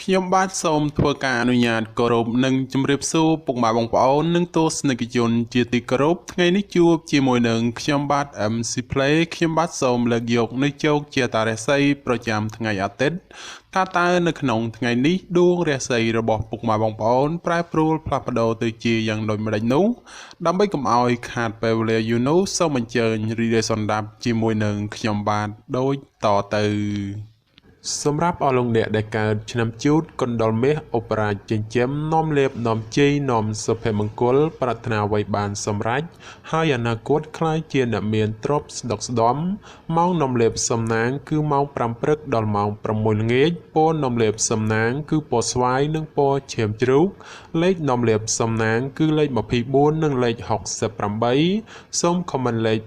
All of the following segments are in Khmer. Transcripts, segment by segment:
ខ្ញុំបាទសូមធ្វើការអនុញ្ញាតគោរពនិងជម្រាបសួរពុកម៉ែបងប្អូននិងទស្សនិកជនជាទីគោរពថ្ងៃនេះជួបជាមួយនឹងខ្ញុំបាទ MC Play ខ្ញុំបាទសូមលើកយកនៅជោគជាតារាសីប្រចាំថ្ងៃអាទិត្យតើនៅក្នុងថ្ងៃនេះដួងរាសីរបស់ពុកម៉ែបងប្អូនប្រែប្រួលផ្លាស់ប្ដូរទៅជាយ៉ាងដូចម្ដេចនោះដើម្បីកុំឲ្យខាតពេលវេលាយូរនោះសូមអញ្ជើញរីករាយសន្តាប់ជាមួយនឹងខ្ញុំបាទដូចតទៅសម្រាប់អស់លោកអ្នកដែលកើតឆ្នាំជូតកុណ្ដុលមាសឧបរាជចិញ្ចឹមនាំលេបនាំជ័យនាំសុភមង្គលប្រាថ្នាអ្វីបានសម្រេចហើយអនាគតខ្លាយជាអ្នកមានទ្រព្យស្ដុកស្ដំម៉ោងនាំលេបសំណាងគឺម៉ោង5ព្រឹកដល់ម៉ោង6ល្ងាចពណ៌នាំលេបសំណាងគឺពណ៌ស្វាយនិងពណ៌ឈាមជ្រូកលេខនាំលេបសំណាងគឺលេខ24និងលេខ68សូមខមមិនលេខ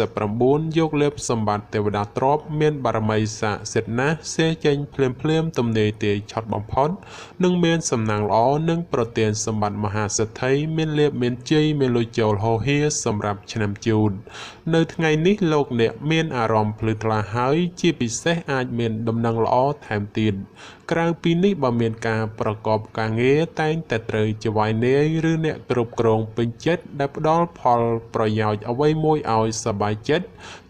999យកលេបសម្បត្តិទេវតាទ្រព្យមានបារមីស័ក្តិសិទ្ធិណាស់សេចេញភ្លាមទំនេរទាយឆត់បំផុតនិងមានសំណាងល្អនិងប្រទានសម្បត្តិមហាសេដ្ឋីមានលៀបមានជ័យមានលុយចូលហូរហៀសម្រាប់ឆ្នាំជូតនៅថ្ងៃនេះលោកអ្នកមានអារម្មណ៍ភ្លឺថ្លាហើយជាពិសេសអាចមានដំណឹងល្អថែមទៀតក្រៅពីនេះបើមានការប្រកបការងារតែងតែត្រូវជាវាយនាយឬអ្នកគ្រប់គ្រងពេញចិត្តដែលផ្ដល់ផលប្រយោជន៍អ្វីមួយឲ្យសប្បាយចិត្ត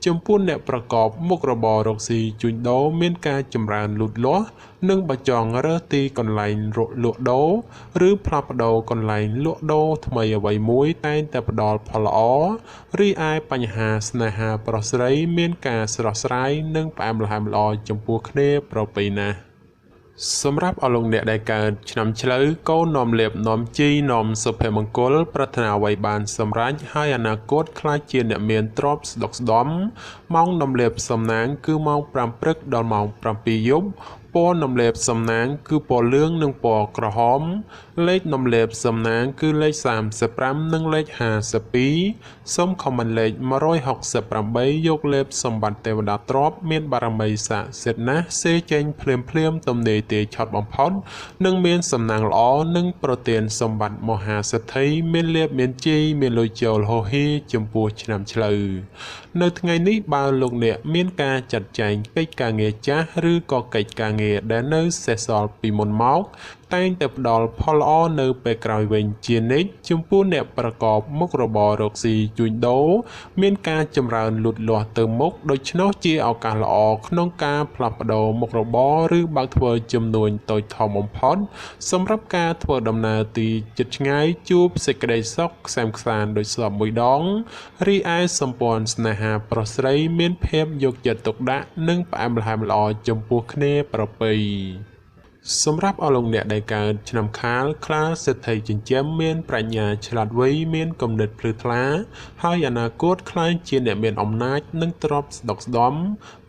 ចំពោះអ្នកប្រកបមុខរបររកស៊ីជួញដូរមានការចម្រើនលូតលាស់និងបច្ចងរើសទីកន្លែងលក់ដូរឬផ្លាស់ប្ដូរកន្លែងលក់ដូរថ្មីអ្វីមួយតែងតែផ្ដល់ផលល្អរីឯបញ្ហាស្នេហាប្រុសស្រីមានការស្រស់ស្រាយនិងផ្អែមល្ហែមល្អចំពោះគ្នាប្រពៃណាស់សម្រាប់អស់លោកអ្នកដែលកើតឆ្នាំឆ្លូវកូននាំលេបនាំជ័យនាំសុភមង្គលប្រាថ្នាអ្វីបានសម្រេចហើយអនាគតខ្លាចជាអ្នកមានទ្រព្យស្ដុកស្ដំម៉ោងនាំលេបសំណាងគឺម៉ោង5ព្រឹកដល់ម៉ោង7យប់ពណ៌នាំលេបសំណាងគឺពណ៌លឿងនិងពណ៌ក្រហមលេខនាំលេបសំណាងគឺលេខ35និងលេខ52សូមខមមិនលេខ168យកលេបសម្បត្តិទេវតាទ្រព្យមានបារមីស័ក្តិសិទ្ធិណាស់សេចេញភ្លាមទំនេរទាយឆត់បំផុតនិងមានសំណាងល្អនិងប្រទានសម្បត្តិមហាសេដ្ឋីមានលៀបមានជ័យមានលុយចូលហូរហៀចំពោះឆ្នាំឆ្លូវនៅថ្ងៃនេះបើលោកអ្នកមានការចាត់ចែងកិច្ចការងារចាស់ឬក៏កិច្ចការងារដែលនៅសេសសល់ពីមុនមកតែងតែផ្ដល់ផលល្អនៅពេលក្រោយវិញជានិច្ចចំពោះអ្នកប្រកបមុខរបររកស៊ីជួញដូរមានការចម្រើនលូតលាស់ទៅមុខដូច្នោះជាឱកាសល្អក្នុងការផ្លាស់ប្ដូរមុខរបរឬបើកធ្វើចំនួនតូចធំបំផុតសម្រាប់ការធ្វើដំណើរទីជិតឆ្ងាយជួបសេចក្តីសុខខ្សែមខ្សាន្តដូចស្លាប់មួយដងរីឯសម្ព័ន្ធស្នេហាប្រុសស្រីមានភាពយកចិត្តទុកដាក់និងផ្អែមល្ហែមល្អចំពោះគ្នាប្រពៃសម្រាប់អស់លោកអ្នកដែលកើតឆ្នាំខាលខ្លាសេដ្ឋីចិញ្ចឹមមានប្រាជ្ញាឆ្លាតវៃមានគំនិតភ្លឺថ្លាហើយអនាគតខ្លាយជាអ្នកមានអំណាចនិងទ្រព្យស្ដុកស្ដំ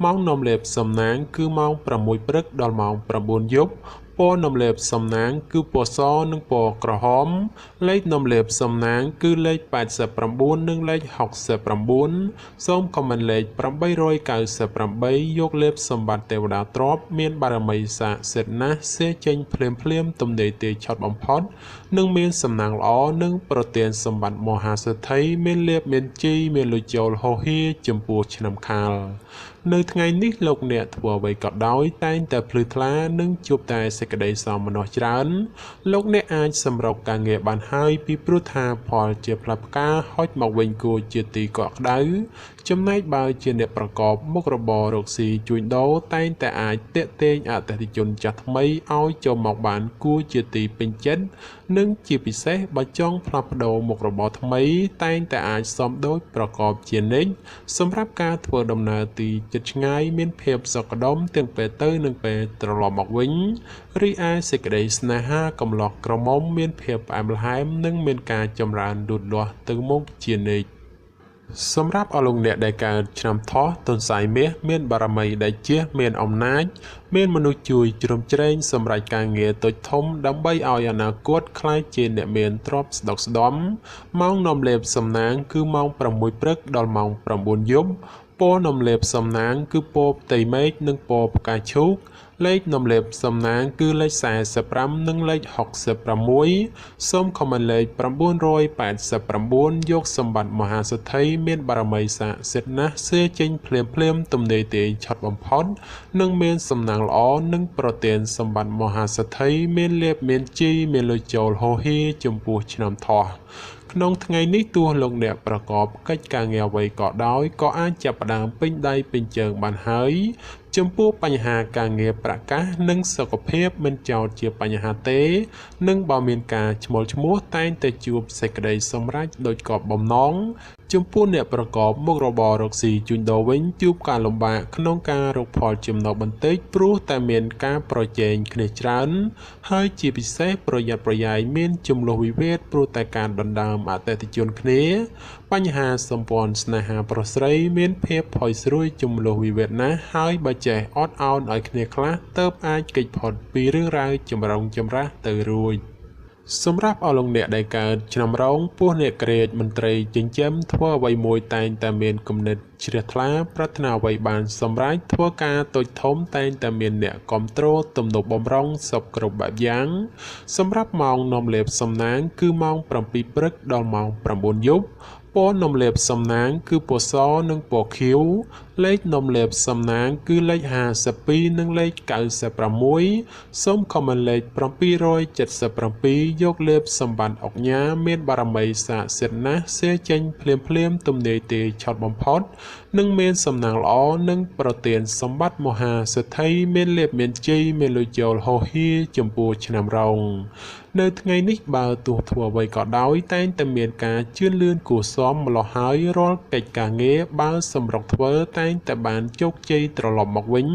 ម៉ោងនាំលេបសំណាងគឺម៉ោង6ព្រឹកដល់ម៉ោង9យប់ពណ៌នាំលេបសំណាងគឺពណ៌សនិងពណ៌ក្រហមលេខនាំលេបសំណាងគឺលេខ89និងលេខ69សូមខមមិនលេខ898យកលេបសម្បត្តិទេវតាទ្រព្យមានបារមីស័ក្តិសិទ្ធិណាស់សេចេញភ្លាមទំនេរទាយឆត់បំផុតនិងមានសំណាងល្អនិងប្រទានសម្បត្តិមហាសេដ្ឋីមានលៀបមានជ័យមានលុយចូលហូរហៀចំពោះឆ្នាំខាលនៅថ្ងៃនេះលោកអ្នកធ្វើអ្វីក៏ដោយតែងតែភ្លឺថ្លានិងជួបតែសេចក្តីសោមនស្សច្រើនលោកអ្នកអាចសម្រុកការងារបានហើយពីព្រោះថាផលជាផ្លែផ្កាហុចមកវិញគួរជាទីកក់ក្ដៅចំណែកបើជាអ្នកប្រកបមុខរបររកស៊ីជួញដូរតែងតែអាចទាក់ទាញអតិថិជនចាស់ថ្មីឲ្យចូលមកបានគួរជាទីពេញចិត្តនិងជាពិសេសបើចង់ផ្លាស់ប្ដូរមុខរបរថ្មីតែងតែអាចសមដូចប្រកបជានិច្ចសម្រាប់ការធ្វើដំណើរទីជិតឆ្ងាយមានភាពសុខដុមទាំងពេលទៅនិងពេលត្រឡប់មកវិញរីឯសេចក្តីស្នេហាកំឡោះក្រមុំមានភាពផ្អែមល្ហែមនិងមានការចម្រើនលូតលាស់ទៅមុខជានិច្ចសម្រាប់អស់លោកអ្នកដែលកើតឆ្នាំថោះទុនសាយមាសមានបារមីដែលជាមានអំណាចមានមនុស្សជួយជ្រោមជ្រែងសម្រាប់ការងារតូចធំដើម្បីឲ្យអនាគតក្លាយជាអ្នកមានទ្រព្យស្ដុកស្ដំម៉ោងនាំលេបសំណាងគឺម៉ោង6ព្រឹកដល់ម៉ោង9យប់ព ពណ៌នំលេបសំណាងគឺពណ៌ផ្ទៃមេឃនិងពណ៌ផ្កាឈូកលេខនំលេបសំណាងគឺលេខ45និងលេខ66សូមខមមិនលេខ989យកសម្បត្តិមហាសេដ្ឋីមានបារមីស័ក្តិសិទ្ធិណាស់សេចេញភ្លាមទំនេរទេឆត់បំផុតនិងមានសំណាងល្អនិងប្រទានសម្បត្តិមហាសេដ្ឋីមានលៀបមានជីមានលុយចូលហូហៀចំពោះឆ្នាំថោះក្នុងថ្ងៃនេះទោះលោកអ្នកប្រកបកិច្ចការងារអ្វីក៏ដោយក៏អាចចាប់ផ្ដើមពេញដៃពេញជើងបានហើយចំពោះបញ្ហាការងារប្រកាសនិងសុខភាពមិនចោទជាបញ្ហាទេនិងបើមានការឈ្មោលឈ្មោះតែងតែជួបសេចក្តីសម្រេចដោយកប់បំណងចំពោះអ្នកប្រកបមុខរបររកស៊ីជួញដូរវិញជួបការលំបាកក្នុងការរកផលចំណូលបន្តិចព្រោះតែមានការប្រជែងគ្នាច្រើនហើយជាពិសេសប្រយ័ត្នប្រយែងមានជម្លោះវិវាទព្រោះតែការដណ្ដើមអតិថិជនគ្នាបញ្ហាសម្ព័ន្ធស្នេហាប្រុសស្រីមានភាពផុយស្រួយជម្លោះវិវាទណាស់ហើយបើចេះអត់ឱនឲ្យគ្នាខ្លះទើបអាចគេចផុតពីរឿងរ៉ាវចម្រុងចម្រាស់ទៅរួចសម្រាប់អស់លោកអ្នកដែលកើតឆ្នាំរោងពោះអ្នកក្រៀតមន្ត្រីចិញ្ចឹមធ្វើអ្វីមួយតែងតែមានគំនិតជ្រះថ្លាប្រាថ្នាអ្វីបានសម្រេចធ្វើការតូចធំតែងតែមានអ្នកគ្រប់គ្រងទំនុកបំរុងសពគ្រប់បែបយ៉ាងសម្រាប់ម៉ោងនាំលេបសំណាងគឺម៉ោង7ព្រឹកដល់ម៉ោង9យប់ពណ៌នំលេបសំណាងគឺពណ៌សនិងពណ៌ខៀវលេខនំលេបសំណាងគឺលេខ52និងលេខ96សូមខមមិនលេខ777យកលេបសម្បត្តិអុកញ៉ាមានបារមីស័ក្តិសិទ្ធិណាស់សេចេញភ្លាមទំនេរទេឆត់បំផុតនិងមានសំណាងល្អនិងប្រទានសម្បត្តិមហាសេដ្ឋីមានលេបមានជ័យមានលុយចូលហូហៀចំពោះឆ្នាំរោងនៅថ្ងៃនេះបើទោះធ្វើអ្វីក៏ដោយតែងតែមានការជឿនលឿនគួរសមម្លោះហើយរាល់កិច្ចការងារបើសម្រុកធ្វើតែងតែបានជោគជ័យត្រឡប់មកវិញ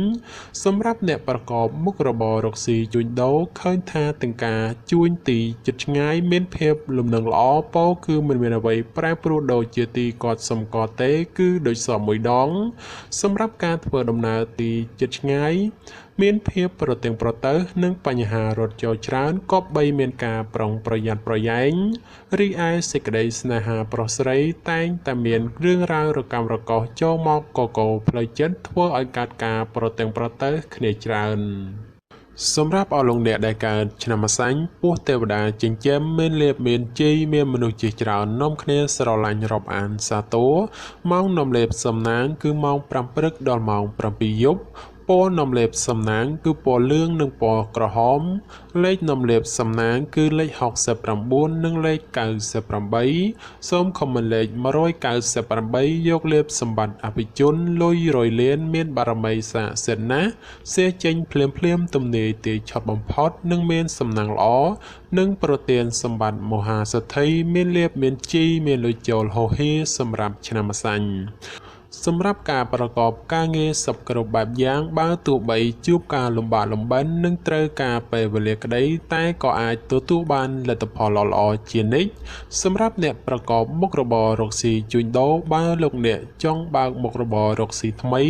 សម្រាប់អ្នកប្រកបមុខរបររកស៊ីជួញដូរឃើញថាទាំងការជួញទីជិតឆ្ងាយមានភាពលំនឹងល្អពោគឺមិនមានអ្វីប្រែប្រួលដូចជាទីគាត់សំកទេគឺដូចសមមួយដងសម្រាប់ការធ្វើដំណើរទីជិតឆ្ងាយមានភាពប្រទាំងប្រទៅនិងបញ្ហារត់ចូលច្រើនក៏បីមានការប្រុងប្រយ័ត្នប្រយែងរីឯសេចក្តីស្នេហាប្រុសស្រីតែងតែមានរឿងរ៉ាវរកាំរកោសចូលមកកកផ្លូវចិត្តធ្វើឲ្យកើតការប្រទាំងប្រទៅគ្នាច្រើនសម្រាប់អស់លោកអ្នកដែលកើតឆ្នាំម្សាញ់ពោះទេវតាចិញ្ចឹមមានលៀបមានជ័យមានមនុស្សជាច្រើននាំគ្នាស្រឡាញ់រាប់អានសាទរម៉ោងនាំលេបសំណាងគឺម៉ោង5ព្រឹកដល់ម៉ោង7យប់ពណ៌នំលេបសំណាងគឺពណ៌លឿងនិងពណ៌ក្រហមលេខនំលេបសំណាងគឺលេខ69និងលេខ98សូមខមមិនលេខ198យកលេបសម្បត្តិអភិជនលុយរយលានមានបារមីស័ក្តិសិទ្ធិណាស់សេចេញភ្លាមទំនេរទេឆត់បំផុតនិងមានសំណាងល្អនិងប្រទានសម្បត្តិមហាសេដ្ឋីមានលៀបមានជីមានលុយចូលហូហៀសម្រាប់ឆ្នាំម្សាញ់សម្រាប់ការប្រកបការងារសពគ្រប់បែបយ៉ាងបើទោះបីជួបការលំបាកលំបិននិងត្រូវការពេលវេលាក្តីតែក៏អាចទទួលបានលទ្ធផលល្អជានិច្ចសម្រាប់អ្នកប្រកបមុខរបររកស៊ីជួញដូរបើលោកអ្នកចង់បើកមុខរបររកស៊ីថ្មី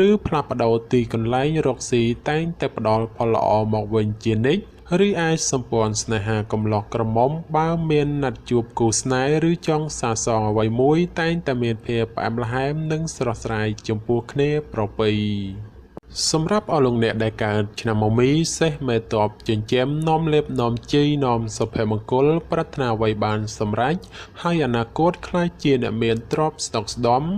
ឬផ្លាស់ប្ដូរទីកន្លែងរកស៊ីតែងតែផ្ដល់ផលល្អមកវិញជានិច្ចឬអាចសម្ព័ន្ធស្នេហាកំឡោះក្រមុំបើមានណាត់ជួបគូស្នេហ៍ឬចង់សាសងអ្វីមួយតែងតែមានភាពផ្អែមល្ហែមនិងស្រស់ស្រាយចំពោះគ្នាប្រពៃសម្រាប់អស់លោកអ្នកដែលកើតឆ្នាំមមីសេះមេតបចិញ្ចឹមនាំលេបនាំជ័យនាំសុភមង្គលប្រាថ្នាអ្វីបានសម្រេចហើយអនាគតខ្លាចជាអ្នកមានទ្រព្យស្តុកស្តម្ភ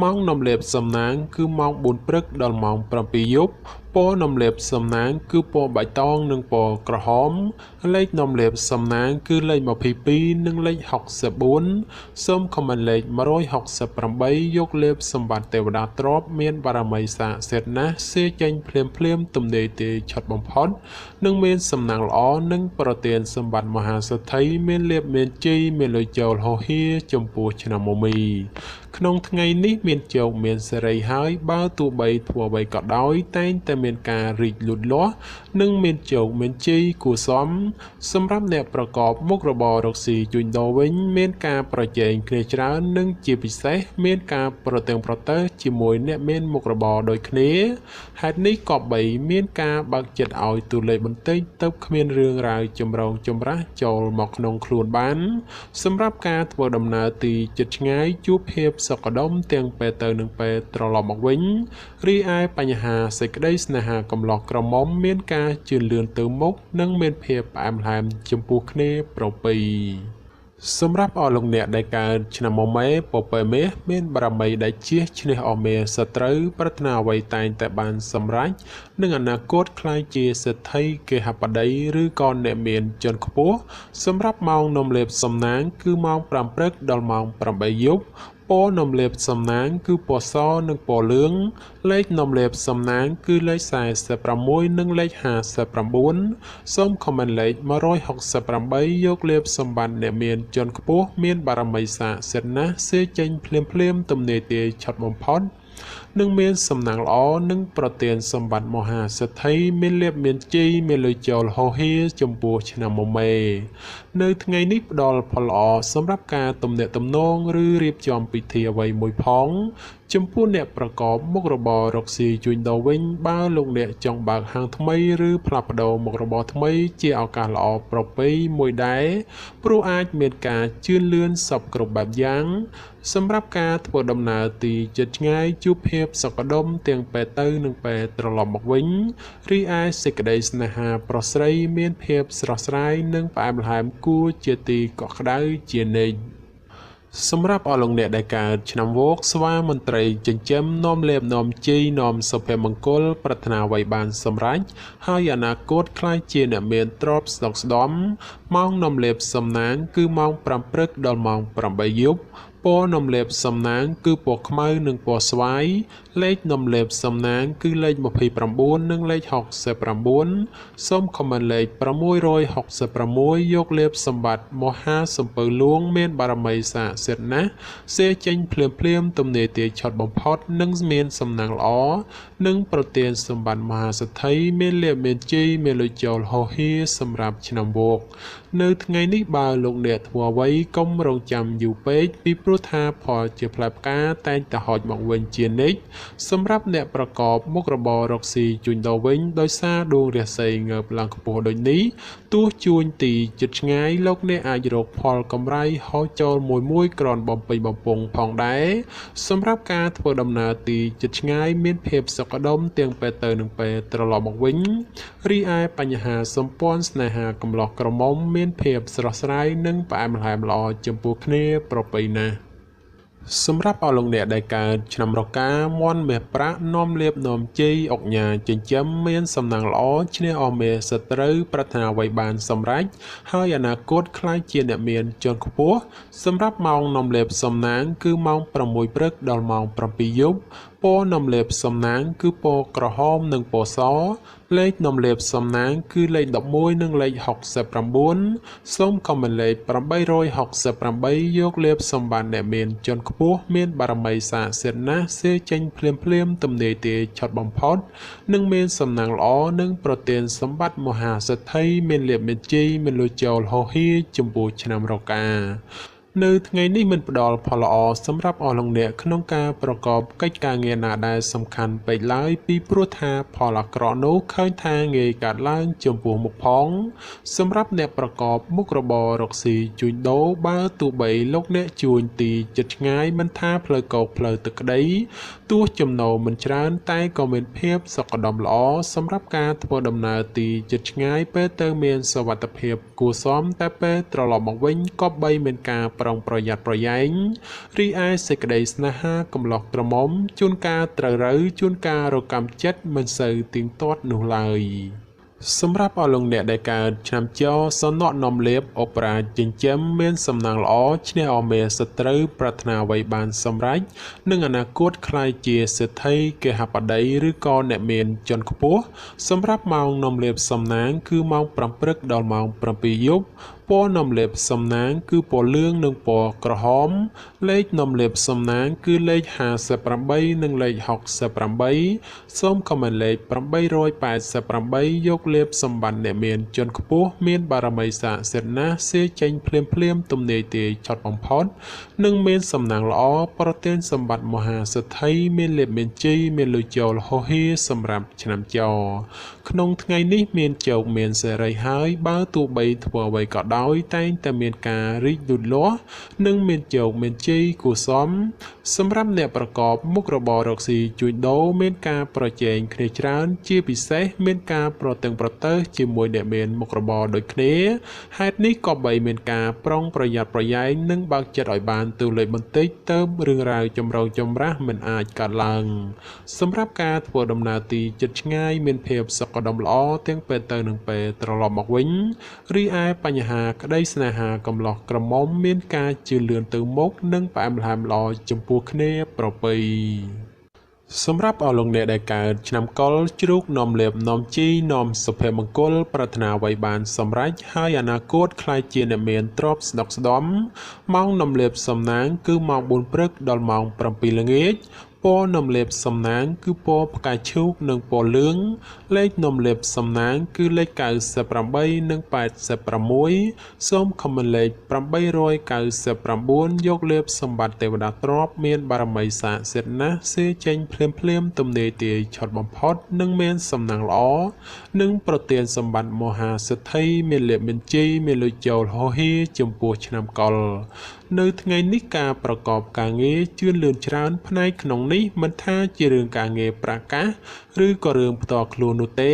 ម៉ោងនាំលេបសំណាងគឺម៉ោង4ព្រឹកដល់ម៉ោង7យប់ពណ៌នំលេបសំណាងគឺពណ៌បៃតងនិងពណ៌ក្រហមលេខនំលេបសំណាងគឺលេខ22និងលេខ64សូមខមមិនលេខ168យកលេបសម្បត្តិទេវតាទ្រព្យមានបារមីស័ក្តិសិទ្ធិណាស់សេចេញភ្លាមទំនេរទេឆត់បំផុតនិងមានសំណាងល្អនិងប្រទានសម្បត្តិមហាសេដ្ឋីមានលេបមានជ័យមានលុយចូលហូហៀចំពោះឆ្នាំមមីក្នុងថ្ងៃនេះមានជោគមានសេរីហើយបើទោះបីធ្វើអ្វីក៏ដោយតែងតែ មានការរីកលូតលាស់និងមានជោគមានជ័យគួរសមសម្រាប់អ្នកប្រកបមុខរបររកស៊ីជួញដូរវិញមានការប្រជែងគ្នាច្រើននិងជាពិសេសមានការប្រទែងប្រទែងជាមួយអ្នកមានមុខរបរដូចគ្នាហេតុនេះក៏បីមានការបើកចិត្តឲ្យទូលេខបន្តិចទៅគ្មានរឿងរ៉ាវចម្រូងចម្រាសចូលមកក្នុងខ្លួនបានសម្រាប់ការធ្វើដំណើរទីជិតឆ្ងាយជួបភាពសុខដុមទាំងពេលទៅនិងពេលត្រឡប់មកវិញរីឯបញ្ហាសេចក្តីស្នេហាកំឡោះក្រមុំមានការជឿនលឿនទៅមុខនិងមានភាពផ្អែមល្ហែមចំពោះគ្នាប្រពៃសម្រាប់អស់លោកអ្នកដែលកើតឆ្នាំមមែពពែមេមានបារមីដែលជះឈ្នះអស់មេសត្រូវប្រាថ្នាអ្វីតែងតែបានសម្រេចនឹងអនាគតក្លាយជាសេដ្ឋីគេហបតីឬក៏អ្នកមានជាន់ខ្ពស់សម្រាប់ម៉ោងនំលេបសំណាងគឺម៉ោង5ព្រឹកដល់ម៉ោង8យប់ពណ៌នំលេបសំណាងគឺពណ៌សនិងពណ៌លឿងលេខនំលេបសំណាងគឺលេខ46និងលេខ59សូមខមមិនលេខ168យកលេបសម្បត្តិអ្នកមានជាន់ខ្ពស់មានបារមីស័ក្តិសិទ្ធិណាស់សេចេញភ្លាមទំនេរទាយឆត់បំផុតនឹងមានសំណាងល្អនិងប្រទានសម្បត្តិមហាសេដ្ឋីមានលៀបមានជ័យមានលុយចូលហោហៀចំពោះឆ្នាំមមែនៅថ្ងៃនេះផ្ដល់ផលល្អសម្រាប់ការទំនាក់ទំនងឬរៀបចំពិធីអ្វីមួយផងចំពោះអ្នកប្រកបមុខរបររកស៊ីជួញដូរវិញបើលោកអ្នកចង់បើកហាងថ្មីឬផ្លាស់ប្ដូរមុខរបរថ្មីជាឱកាសល្អប្រពៃមួយដែរព្រោះអាចមានការជឿនលឿនសពគ្រប់បែបយ៉ាងសម្រាប់ការធ្វើដំណើរទីជិតឆ្ងាយជួបភាពសុខដុមទាំងពេលទៅនិងពេលត្រឡប់មកវិញរីឯសេចក្តីស្នេហាប្រុសស្រីមានភាពស្រស់ស្រាយនិងផ្អែមល្ហែមគួរជាទីកក់ក្ដៅជានិច្ចសម្រាប់អស់លោកអ្នកដែលកើតឆ្នាំវោកស្វាមន្ត្រីចិញ្ចឹមនាំលេបនាំជ័យនាំសុភមង្គលប្រាថ្នាអ្វីបានសម្រេចហើយអនាគតក្លាយជាអ្នកមានទ្រព្យស្ដុកស្ដំម៉ោងនាំលេបសំណាងគឺម៉ោង5ព្រឹកដល់ម៉ោង8យប់ពណ៌នំលេបសំណាងគឺពណ៌ខ្មៅនិងពណ៌ស្វាយលេខនំលេបសំណាងគឺលេខ29និងលេខ69សូមខមមិនលេខ666យកលេបសម្បត្តិមហាសំពៅលួងមានបារមីស័ក្តិសិទ្ធិណាស់សេចេញភ្លាមទំនេរទាយឆត់បំផុតនិងមានសំណាងល្អនិងប្រទានសម្បត្តិមហាសេដ្ឋីមានលៀបមានជ័យមានលុយចូលហោហៀសម្រាប់ឆ្នាំវោកនៅថ្ងៃនេះបើលោកអ្នកធ្វើអ្វីកុំរងចាំយូរពេកពីព្រោះថាផលជាផ្លែផ្កាតែងតែហោចមកវិញជានិច្ចសម្រាប់អ្នកប្រកបមុខរបររកស៊ីជួញដូរវិញដោយសារដួងរាសីងើបឡើងខ្ពស់ដូចនេះទោះជួញទីជិតឆ្ងាយលោកអ្នកអាចរកផលកម្រៃហោចចូលមួយក្រនបំពេញបំពង់ផងដែរសម្រាប់ការធ្វើដំណើរទីជិតឆ្ងាយមានភាពសុខដុមទាំងពេលទៅនិងពេលត្រឡប់មកវិញរីឯបញ្ហាសម្ព័ន្ធស្នេហាកំឡោះក្រមុំមានភាពស្រស់ស្រាយនិងផ្អែមល្ហែមល្អចំពោះគ្នាប្រពៃណាស់សម្រាប់អស់លោកអ្នកដែលកើតឆ្នាំរកាមន់មាសប្រាក់នាំលៀបនាំជ័យអុកញ៉ាចិញ្ចឹមមានសំណាងល្អឈ្នះអស់មេសត្រូវប្រាថ្នាអ្វីបានសម្រេចហើយអនាគតក្លាយជាអ្នកមានជាន់ខ្ពស់សម្រាប់ម៉ោងនាំលៀបសំណាងគឺម៉ោង6ព្រឹកដល់ម៉ោង7យប់ពណ៌នំលេបសំណាងគឺពណ៌ក្រហមនិងពណ៌សលេខនំលេបសំណាងគឺលេខ11និងលេខ69សូមខមមិនលេខ868យកលេបសម្បត្តិអ្នកមានជាន់ខ្ពស់មានបារមីស័ក្តិសិទ្ធិណាស់សេចេញភ្លាមទំនេរទាយឆត់បំផុតនិងមានសំណាងល្អនិងប្រទានសម្បត្តិមហាសេដ្ឋីមានលៀបមានជ័យមានលុយចូលហោហៀចំពោះឆ្នាំរកានៅថ្ងៃនេះមិនផ្ដល់ផលល្អសម្រាប់អស់លោកអ្នកក្នុងការប្រកបកិច្ចការងារណាដែលសំខាន់ពេកឡើយពីព្រោះថាផលអាក្រក់នោះឃើញថាងាយកើតឡើងចំពោះមុខផងសម្រាប់អ្នកប្រកបមុខរបររកស៊ីជួញដូរបើទោះបីលោកអ្នកជួញទីជិតឆ្ងាយមិនថាផ្លូវកោកផ្លូវទឹកក្តីទោះចំណូលមិនច្រើនតែក៏មានភាពសុខដុមល្អសម្រាប់ការធ្វើដំណើរទីជិតឆ្ងាយពេលទៅមានសុវត្ថិភាពគួរសមតែពេលត្រឡប់មកវិញក៏បីមានការប្រុងប្រយ័ត្នប្រយែងរីឯសេចក្តីស្នេហាកំឡោះក្រមុំជួនកាលត្រូវរើជួនកាលរកម្មចិត្តមិនសូវទៀងទាត់នោះឡើយសម្រាប់អស់លោកអ្នកដែលកើតឆ្នាំចសនៈនាំលេបអូប៉េរ៉ាចិញ្ចឹមមានសំណាងល្អឈ្នះអស់មេសត្រូវប្រាថ្នាអ្វីបានសម្រេចនឹងអនាគតក្លាយជាសេដ្ឋីគេហបតីឬក៏អ្នកមានជាន់ខ្ពស់សម្រាប់ម៉ោងនាំលេបសំណាងគឺម៉ោង5ព្រឹកដល់ម៉ោង7យប់ព ពណ៌នំលេបសំណាងគឺពណ៌លឿងនិងពណ៌ក្រហមលេខនំលេបសំណាងគឺលេខ58និងលេខ68សូមខមមិនលេខ888យកលេបសម្បត្តិអ្នកមានជាន់ខ្ពស់មានបារមីស័ក្តិសិទ្ធិណាស់សេចេញភ្លាមទំនាយទាយឆត់បំផុតនិងមានសំណាងល្អប្រទានសម្បត្តិមហាសិទ្ធិមានលេបមានជ័យមានលុយចូលហោហៀសម្រាប់ឆ្នាំចោក្នុងថ្ងៃនេះមានជោគមានសេរីហើយបើទោះបីធ្វើអ្វីក៏ដោយតែងតែមានការរីកលូតលាស់និងមានជោគមានជ័យគួរសមសម្រាប់អ្នកប្រកបមុខរបររកស៊ីជួញដូរមានការប្រជែងគ្នាច្រើនជាពិសេសមានការប្រតឹងប្រទើសជាមួយអ្នកមានមុខរបរដូចគ្នាហេតុនេះក៏បីមានការប្រុងប្រយ័ត្នប្រយែងនិងបើកចិត្តឲ្យបានទូលេខបន្តិចទៅរឿងរ៉ាវចម្រូងចម្រាសមិនអាចកើតឡើងសម្រាប់ការធ្វើដំណើរទីជិតឆ្ងាយមានភាពសុខដុមល្អទាំងពេលទៅនិងពេលត្រឡប់មកវិញរីឯបញ្ហាក្តីស្នេហាកំឡោះក្រមុំមានការជឿនលឿនទៅមុខនិងផ្អែមល្ហែមល្អចំពោះគ្នាប្រពៃសម្រាប់អស់លោកអ្នកដែលកើតឆ្នាំកុរជ្រូកនាំលេបនាំជីនាំសុភមង្គលប្រាថ្នាអ្វីបានសម្រេចហើយអនាគតខ្លាយជាអ្នកមានទ្រព្យស្ដុកស្ដំម៉ោងនាំលេបសំណាងគឺម៉ោង4ព្រឹកដល់ម៉ោង7ល្ងាចពណ៌នំលេបសំណាងគឺពណ៌ផ្កាឈូកនិងពណ៌លឿងលេខនំលេបសំណាងគឺលេខ98និង86សូមខមមិនលេខ899យកលេបសម្បត្តិទេវតាទ្រព្យមានបារមីស័ក្តិសិទ្ធិណាស់សេចេញភ្លាមទំនាយទាយឆត់បំផុតនិងមានសំណាងល្អនិងប្រទានសម្បត្តិមហាសិទ្ធិមានលេបមានជ័យមានលុយចូលហោហៀចំពោះឆ្នាំកុរនៅថ្ងៃនេះការប្រកបការងារជឿនលឿនច្រើនផ្នែកក្នុងនេះមិនថាជារឿងការងារប្រកាសឬក៏រឿងផ្ទាល់ខ្លួននោះទេ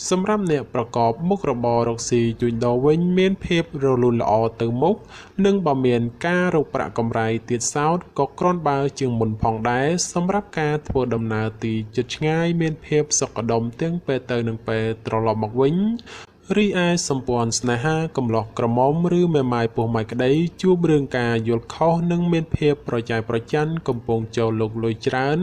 សម្រាប់អ្នកប្រកបមុខរបររកស៊ីជួញដូរវិញមានភាពរលូនល្អទៅមុខនិងបើមានការរកប្រាក់កម្រៃទៀតសោតក៏គ្រាន់បើជាងមុនផងដែរសម្រាប់ការធ្វើដំណើរទីជិតឆ្ងាយមានភាពសុខដុមទាំងពេលទៅនិងពេលត្រឡប់មកវិញរីឯសម្ព័ន្ធស្នេហាកំឡោះក្រមុំឬមេម៉ាយពោះម៉ាយក្តីជួបរឿងការយល់ខុសនិងមានភាពប្រច័យប្រច័ណ្ឌកំពុងចូលលោកលុយច្រើន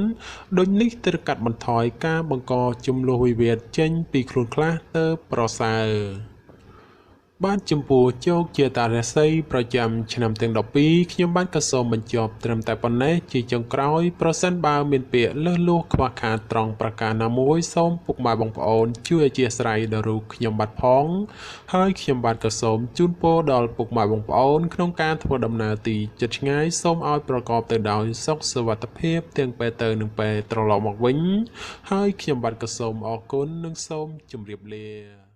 ដូចនេះត្រូវកាត់បន្ថយការបង្កចំនួនវិវាទចេញពីខ្លួនខ្លះទៅប្រសើរបាទចំពោះជោគជាតារាសីប្រចាំឆ្នាំទាំង12ខ្ញុំបានក៏សូមបញ្ចប់ត្រឹមតែប៉ុណ្ណេះជាចុងក្រោយប្រសិនបើមានពាក្យលើសលួសខ្វះខាតត្រង់ប្រការណាមួយសូមពុកម៉ែបងប្អូនជួយអធ្យាស្រ័យដល់រូបខ្ញុំបាទផងហើយខ្ញុំបាទក៏សូមជូនពរដល់ពុកម៉ែបងប្អូនក្នុងការធ្វើដំណើរទីជិតឆ្ងាយសូមឲ្យប្រកបទៅដោយសុខសុវត្ថិភាពទាំងពេលទៅនិងពេលត្រឡប់មកវិញហើយខ្ញុំបាទក៏សូមអរគុណនិងសូមជម្រាបលា